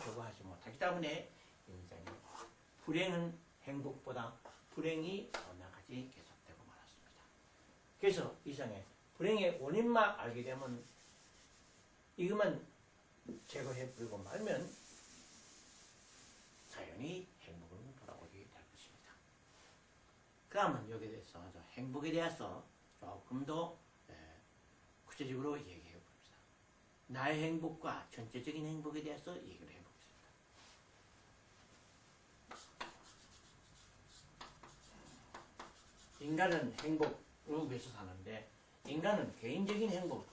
추구하지 못하기 때문에 인생의 불행은 행복보다 불행이 나같이 계속되고 말았습니다. 그래서 이상의 불행의 원인만 알게 되면 이것만 제거해버리고 말면 자연히 행복을 돌아오게 될 것입니다. 그러면 여기에 대해서 행복에 대해서 조금 더 구체적으로 얘기해 봅시다. 나의 행복과 전체적인 행복에 대해서 얘기를 해보겠습니다. 인간은 행복을 위해서 사는데 인간은 개인적인 행복,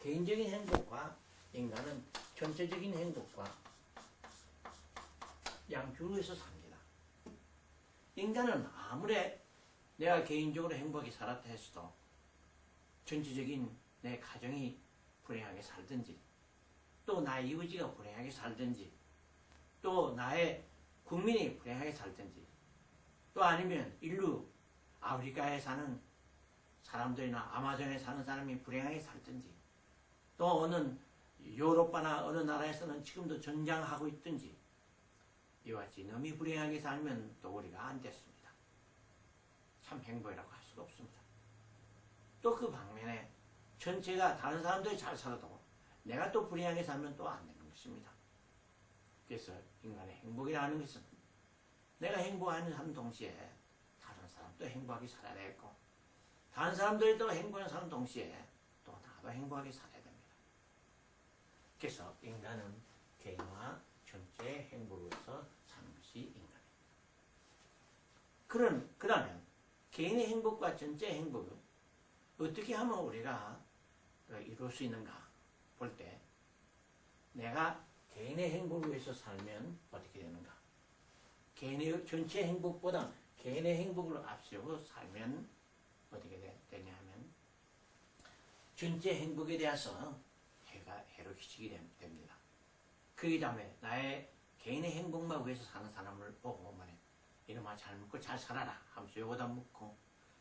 개인적인 행복과 인간은 전체적인 행복과 양쪽으로 해서 삽니다. 인간은 아무리 내가 개인적으로 행복하게 살았다 했어도 전체적인 내 가정이 불행하게 살든지 또 나의 이웃이가 불행하게 살든지 또 나의 국민이 불행하게 살든지 또 아니면 인류 아프리카에 사는 사람들이나 아마존에 사는 사람이 불행하게 살든지 또 어느 유로파나 어느 나라에서는 지금도 전쟁하고 있든지 이와 같이 너무 불행하게 살면 또 우리가 안 됐습니다. 참 행복이라고 할 수가 없습니다. 또 그 방면에 전체가 다른 사람들이 잘 살아도 내가 또 불행하게 살면 또 안 되는 것입니다. 그래서 인간의 행복이라는 것은 내가 행복하는 동시에 다른 사람도 행복하게 살아야 되고 다른 사람들이 또 행복하게 사는 동시에 또 나도 행복하게 살아야 됩니다. 그래서 인간은 개인과 전체의 행복을 위해서 사는 것이 인간입니다. 그러면 개인의 행복과 전체의 행복을 어떻게 하면 우리가 이룰 수 있는가 볼 때 내가 개인의 행복을 위해서 살면 어떻게 되는가? 개인의 전체 행복보다 개인의 행복을 앞세우고 살면 어떻게 되냐 하면 전체 행복에 대해서 해로 끼치게 됩니다. 그 다음에 나의 개인의 행복만 위해서 사는 사람을 보고 말해 이놈아 잘 먹고 잘 살아라 하면서 요거다 묻고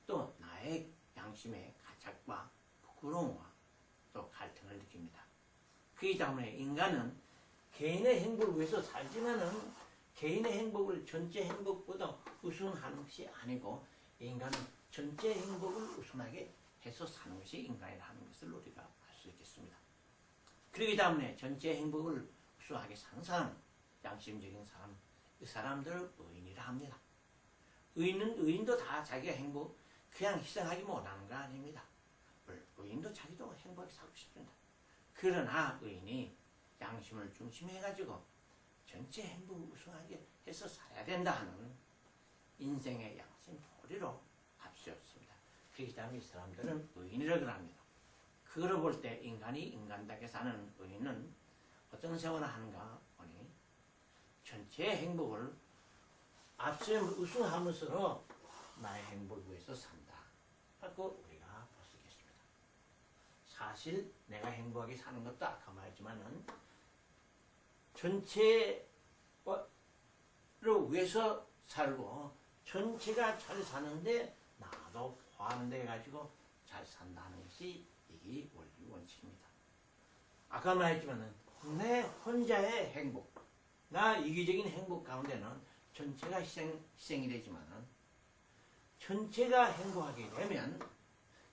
또 나의 양심의 가책과 부끄러움과 또 갈등을 느낍니다. 그 다음에 인간은 개인의 행복을 위해서 살지만은 개인의 행복을 전체 행복보다 우선하는 것이 아니고 인간은 전체 행복을 우선하게 해서 사는 것이 인간이라는 것을 우리가 알 수 있겠습니다. 그렇기 때문에 전체 행복을 우수하게 사는 사람, 양심적인 사람, 이 사람들을 의인이라 합니다. 의인도 다 자기가 행복, 그냥 희생하기 못하는 거 아닙니다. 의인도 자기도 행복하게 살고 싶습니다. 그러나 의인이 양심을 중심해가지고 전체 행복을 우승하게 해서 살아야 된다 하는 인생의 양심 도리로 앞세웠습니다. 그렇기 때문에 이 사람들은 의인이라고 합니다. 그걸 볼 때 인간이 인간답게 사는 의인은 어떤 생활을 하는가 보니 전체의 행복을 앞세우고 우승하면서 나의 행복을 위해서 산다 하고 우리가 볼 수 있겠습니다. 사실 내가 행복하게 사는 것도 아까 말했지만은 전체를 위해서 살고 전체가 잘 사는데 나도 포함돼 가지고 잘 산다는 것이 이게 원리 원칙입니다. 아까 말했지만은 내 혼자의 행복, 나 이기적인 행복 가운데는 전체가 희생이 되지만은 전체가 행복하게 되면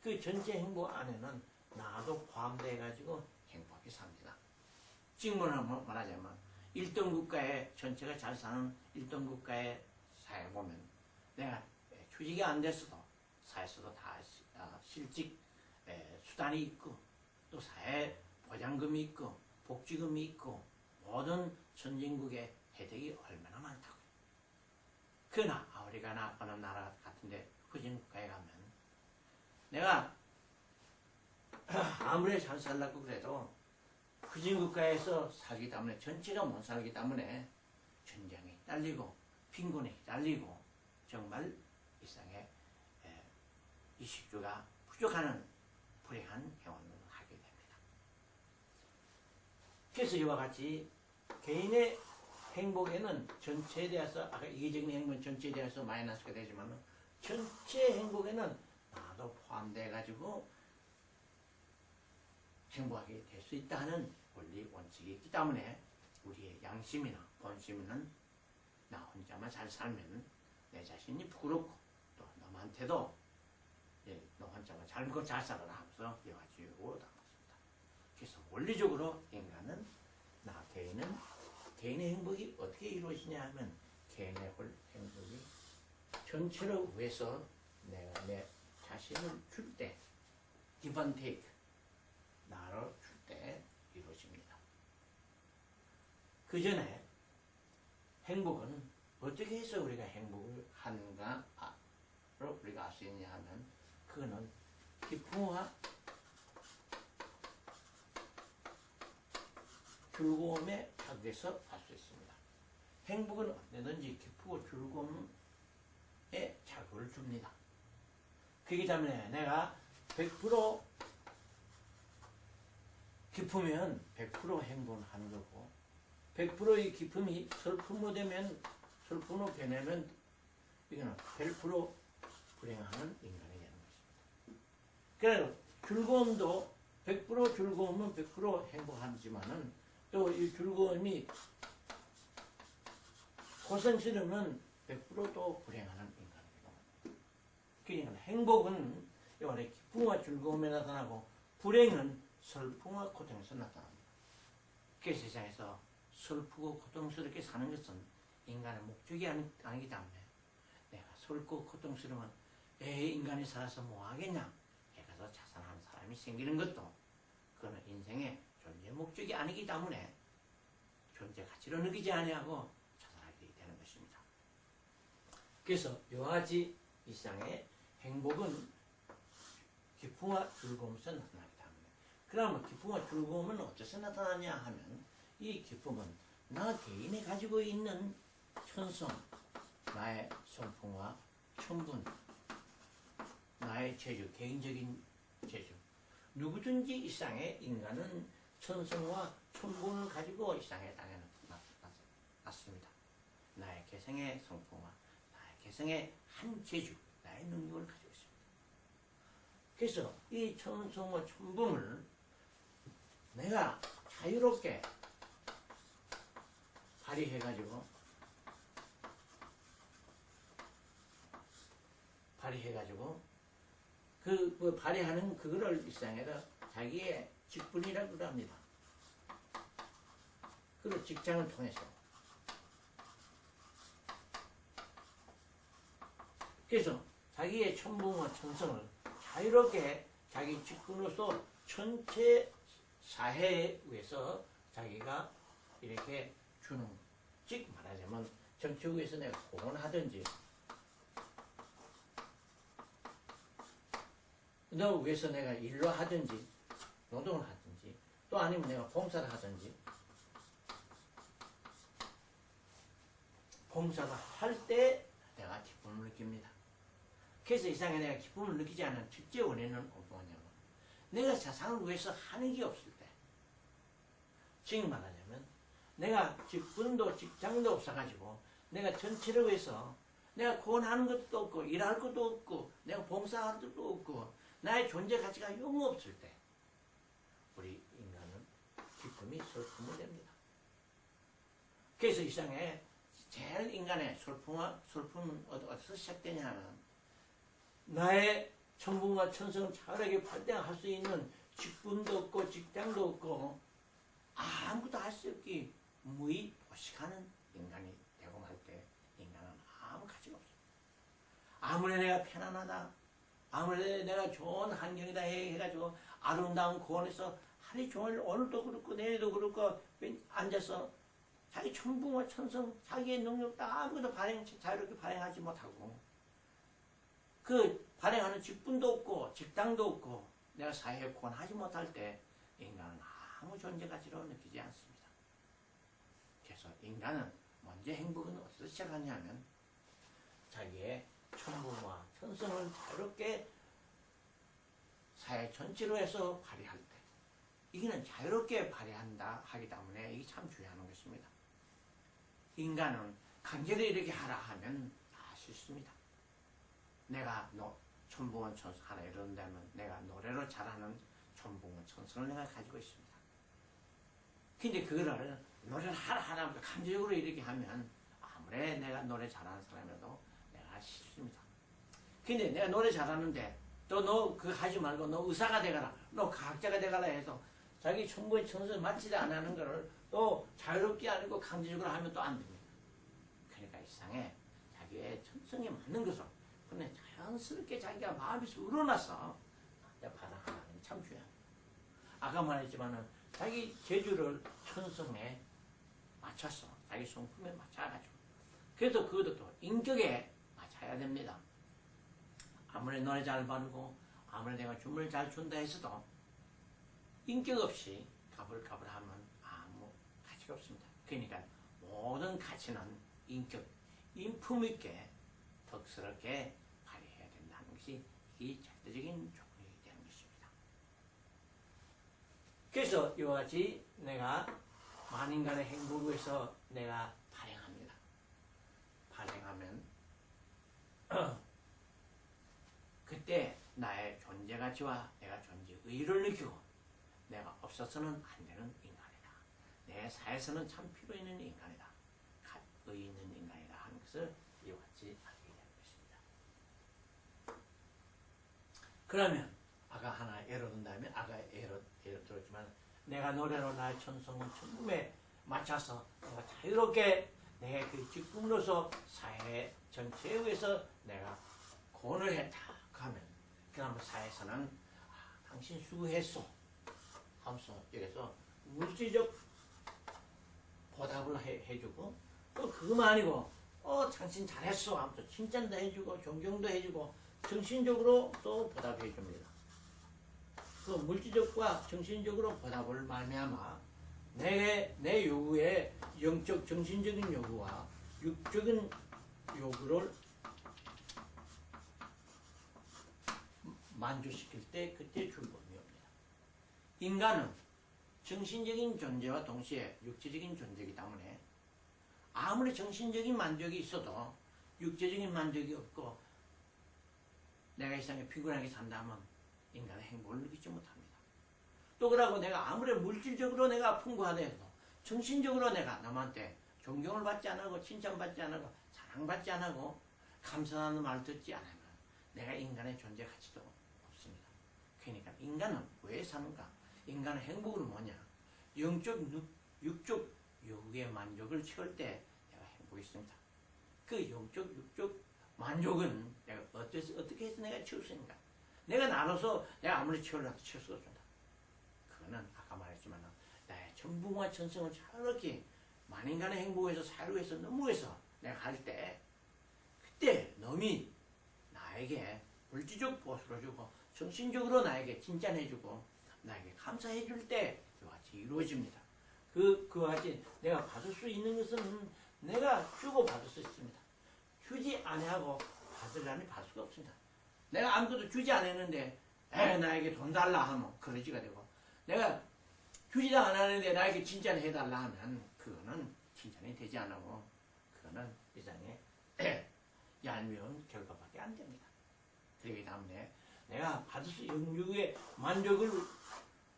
그 전체 행복 안에는 나도 포함돼 가지고 행복하게 삽니다. 지금 말하자면 1등 국가에 전체가 잘 사는 1등 국가의 사회 보면 내가 휴직이 안 됐어도 사회에서도 다 실직 수단이 있고 또 사회 보장금이 있고 복지금이 있고 모든 선진국의 혜택이 얼마나 많다고. 그러나 아프리카나 어느 나라 같은데 후진국가에 가면 내가 아무리 잘 살라고 그래도 후진국가에서 살기 때문에 전체가 못 살기 때문에 전쟁이 딸리고 빈곤이 딸리고 정말 일상에 이식주가 부족하는 불행한 행원을 하게 됩니다. 그래서 이와 같이 개인의 행복에는 전체에 대해서 아까 이기적인 행복은 전체에 대해서 마이너스가 되지만 전체 행복에는 나도 포함돼 가지고 행복하게 될 수 있다는 원리 원칙이 있기 때문에 우리의 양심이나 본심은 나 혼자만 잘 살면 내 자신이 부끄럽고 또 남한테도 너 혼자만 잘 먹고 잘 살아라 하면서 여가지고 나왔습니다. 그래서 원리적으로 인간은 나 개인의 행복이 어떻게 이루어지냐 하면 개인의 행복이 전체를 위해서 내가 내 자신을 줄 때 give and take 나를 줄 때 이루어집니다. 그 전에 행복은 어떻게 해서 우리가 행복을 하는가를 우리가 알 수 있냐 하면 그거는 기쁨과 즐거움에 자극해서 알 수 있습니다. 행복은 언제든지 기쁘고 즐거움에 자극을 줍니다. 그렇기 때문에 내가 100% 기쁘면 100% 행복을 하는 거고 100%의 기쁨이 슬픔으로 되면 슬픔으로 변하면 이거는 100% 불행하는 인간이 되는 것입니다. 그래서 즐거움도 100% 즐거움은 100% 행복하지만은 또 이 즐거움이 고생스러우면 100%또 불행하는 인간이 되는 겁니다. 그러니까 행복은 원래 기쁨과 즐거움에 나타나고 불행은 슬픔과 고통에서 나타납니다. 그 세상에서 슬프고 고통스럽게 사는 것은 인간의 목적이 아니기 때문에 내가 슬프고 고통스러우면 인간이 살아서 뭐하겠냐 해가서 자살하는 사람이 생기는 것도 그거는 인생의 존재 목적이 아니기 때문에 존재 가치를 느끼지 아니하고 자살하게 되는 것입니다. 그래서 여하지 이 세상의 행복은 기쁨과 즐거움에서 나타나기 때문에 그러면 기쁨과 즐거움은 어디서 나타나냐 하면 이 기쁨은 나 개인이 가지고 있는 천성, 나의 성품과 천분, 나의 재주, 개인적인 재주 누구든지 이 세상에 인간은 천성과 천분을 가지고 이 세상에 땅에 났습니다. 나의 개성의 성품과 나의 개성의 한 재주, 나의 능력을 가지고 있습니다. 그래서 이 천성과 천분을 내가 자유롭게 발휘해가지고 그 발휘하는 그거를 이 세상에다 자기의 직분이라고 합니다. 그리고 직장을 통해서 그래서 자기의 천분과 천성을 자유롭게 자기 직분으로서 전체 사회에 의해서 자기가 이렇게 주는 즉 말하자면 정치국에서 내가 공헌하든지 너 위해서 내가 일로 하든지 노동을 하든지 또 아니면 내가 봉사를 하든지 봉사를 할 때 내가 기쁨을 느낍니다. 그래서 이 세상에 내가 기쁨을 느끼지 않는 첫째 원인은 뭐냐면 내가 세상을 위해서 하는 게 없을 때 즉 말하자면 내가 직분도 직장도 없어가지고 내가 전체를 위해서 내가 구원하는 것도 없고 일할 것도 없고 내가 봉사하는 것도 없고 나의 존재 가치가 영 없을 때 우리 인간은 기쁨이 슬픔이 됩니다. 그래서 이 세상에 제일 인간의 슬픔은 어디서 시작되냐 하면 나의 천분과 천성을 차라리 발등할 수 있는 직분도 없고 직장도 없고 아무것도 할 수 없기 무의도식하는 인간이 되고 말 때 인간은 아무 가치가 없습니다. 아무리 내가 편안하다 아무리 내가 좋은 환경이다 해가지고 아름다운 공원에서 하루 종일 오늘도 그렇고 내일도 그렇고 앉아서 자기 천분과 천성 자기의 능력도 아무것도 자유롭게 발행하지 못하고 그 발행하는 직분도 없고 직당도 없고 내가 사회에 구원하지 못할 때 인간은 아무 존재 가치로 느끼지 않습니다. 그래서 인간은 먼저 행복은 어디서 시작하냐면 자기의 천분과 천성을 자유롭게 사회 전체로 해서 발휘할 때 이거는 자유롭게 발휘한다 하기 때문에 이게 참 중요한 것입니다. 인간은 강제로 이렇게 하라 하면 다 싫습니다. 내가 천분과 천성 하나 이런다면 내가 노래로 잘하는 전봉은 천성을 내가 가지고 있습니다. 근데 그거를 노래를 하라 감정적으로 이렇게 하면 아무리 내가 노래 잘하는 사람이라도 내가 싫습니다. 근데 내가 노래 잘하는데 또 너 그거 하지 말고 너 의사가 되거라, 너 과학자가 되거라 해서 자기 전부의 천성을 맞지 안 하는 거를 또 자유롭게 아니고 강제적으로 하면 또 안 됩니다. 그러니까 이상에 자기의 천성에 맞는 것을 그냥 자연스럽게 자기가 마음에서 우러나서 받아가는 게 참 중요합니다. 아까 말했지만은 자기 재주를 천성에 맞춰서 자기 성품에 맞춰가지고 그래도 그것도 또 인격에 맞춰야 됩니다. 아무리 노래 잘 부르고 아무리 내가 춤을 잘 춘다 해서도 인격 없이 가불가불하면 아무 가치가 없습니다. 그러니까 모든 가치는 인격, 인품 있게 덕스럽게 발휘해야 된다는 것이 이 절대적인 조건이 되는 것입니다. 그래서 이와 같이 내가 만인간의 행복을 위해서 내가 발행합니다. 발행하면 그때 나의 존재 가치와 내가 존재 의의를 느끼고 내가 없어서는 안 되는 인간이다. 내 사회에서는 참 필요 있는 인간이다. 의의 있는 인간이다 하는 것을 이와 같이 알게 되는 것입니다. 그러면 아까 하나 예로 든다면 아까 예로 들었지만 내가 노래로 나의 천성을 천금에 맞춰서 내가 자유롭게 내 그 직분으로서 사회 전체에 의해서 내가 권을 했다 하면 그러면 사회에서는 당신 수고했어 하면서 여기서 물질적 보답을 해주고 또 그것만 아니고 당신 잘했어 하면서 칭찬도 해주고 존경도 해주고 정신적으로 또 보답해 줍니다. 그 물질적과 정신적으로 보답을 말미암아 내 요구에 영적 정신적인 요구와 육적인 요구를 만족시킬 때 그때 즐거움이 옵니다. 인간은 정신적인 존재와 동시에 육체적인 존재이기 때문에 아무리 정신적인 만족이 있어도 육체적인 만족이 없고 내가 이 세상에 피곤하게 산다면 인간의 행복을 느끼지 못합니다. 또 그러고 내가 아무리 물질적으로 내가 풍부하더라도 정신적으로 내가 남한테 존경을 받지 않고 칭찬받지 않고 사랑받지 않고 감사하는 말을 듣지 않으면 내가 인간의 존재 가치도 없습니다. 그러니까 인간은 왜 사는가? 인간의 행복은 뭐냐? 영적, 육적 요구의 만족을 채울 때 내가 행복이 있습니다. 그 영적, 육적 만족은 내가 어떻게 해서 내가 채울 수 있는가? 내가 나눠서 내가 아무리 채우려도 채울 수 없습니다. 그거는 아까 말했지만 나의 전부와 천성을 자유롭게 만인간의 행복에서 사유에서 너무해서 내가 할 때 그때 놈이 나에게 물질적 보수를 주고 정신적으로 나에게 칭찬해주고 나에게 감사해줄 때 그와 같이 이루어집니다. 그와 같이 내가 받을 수 있는 것은 내가 주고 받을 수 있습니다. 주지 아니하고 받으려니 받을 수가 없습니다. 내가 아무것도 주지 않았는데 나에게 돈 달라 하면 그러지가 되고 내가 주지도 않았는데 나에게 칭찬해달라 하면 그거는 칭찬이 되지 않고 그거는 이상의 얄미운 결과밖에 안 됩니다. 그렇기 때문에 내가 받을 수 있는 영육의 만족을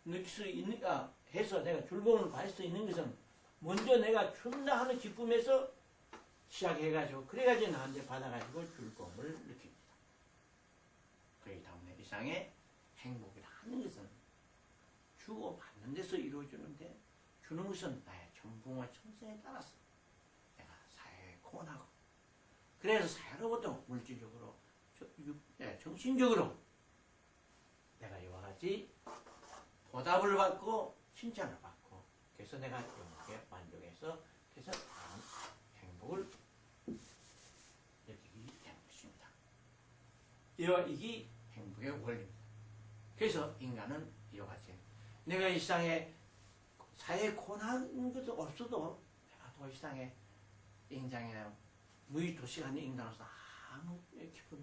느낄 수 있는가 해서 내가 즐거움을 받을 수 있는 것은 먼저 내가 준다 하는 기쁨에서 시작해가지고 그래가지고 나한테 받아가지고 즐거움을 느낍니다. 그렇기 때문에 이상의 행복이라는 것은 주고 받는 데서 이루어지는데 주는 것은 나의 전부와 천성에 따라서 내가 사회에 공헌하고 그래서 사회로부터 물질적으로 정신적으로 내가 이와 같이 보답을 받고 칭찬을 받고 그래서 내가 영역에 만족해서 그래서 다음 행복을 느끼게 되는 것입니다. 이게 행복의 원리입니다. 그래서 인간은 이와 같이 내가 이 세상에 사회에 고난한 것도 없어도 내가 더 이 세상에 인장이나 무의도시하는 인간으로서 아무 기쁨이